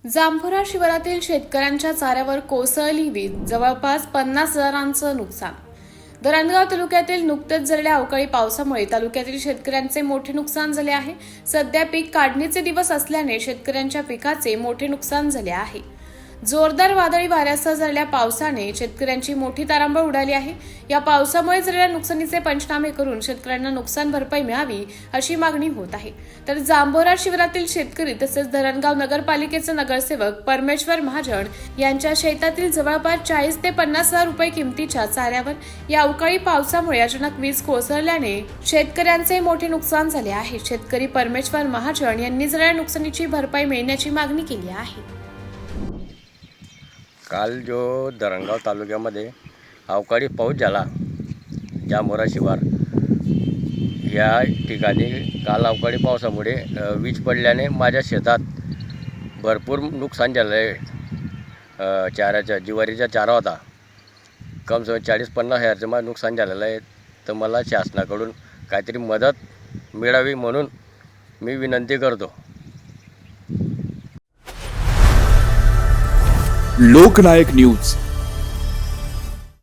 जांभोरा शिवारातील शेतकऱ्यांच्या चाऱ्यावर कोसळली वीज, जवळपास 50,000चं नुकसान। धरणगाव तालुक्यातील नुकतेच झालेल्या अवकाळी पावसामुळे तालुक्यातील शेतकऱ्यांचे मोठे नुकसान झाले आहे। सध्या पीक काढणीचे दिवस असल्याने शेतकऱ्यांच्या पिकाचे मोठे नुकसान झाले आहे। जोरदार वादळी वाऱ्यासह झालेल्या पावसाने शेतकऱ्यांची मोठी तारांबळ उडाली आहे। या पावसामुळे झालेल्या नुकसानीचे पंचनामे करून शेतकऱ्यांना नुकसान भरपाई मिळावी अशी मागणी होत आहे। तर जांभोरा शिवारातील शेतकरी तसेच धरणगाव नगरपालिकेचे नगरसेवक परमेश्वर महाजन यांच्या शेतातील जवळपास 40 ते 50,000 रुपये किमतीच्या चाऱ्यावर या अवकाळी पावसामुळे अचानक वीज कोसळल्याने शेतकऱ्यांचे मोठे नुकसान झाले आहे। शेतकरी परमेश्वर महाजन यांनी झालेल्या नुकसानीची भरपाई मिळण्याची मागणी केली आहे। काल जो धरणगाव तालुक्यामध्ये अवकाळी पाऊस झाला, जांभोरा शिवार या ठिकाणी काल अवकाळी पावसामुळे वीज पडल्याने माझ्या शेतात भरपूर नुकसान झालं आहे। चाऱ्याचा ज्वारीचा चारा होता, कम से कम 40-50 हजारचं माझं नुकसान झालेलं आहे। तर मला शासनाकडून काहीतरी मदत मिळावी म्हणून मी विनंती करतो। लोकनायक न्यूज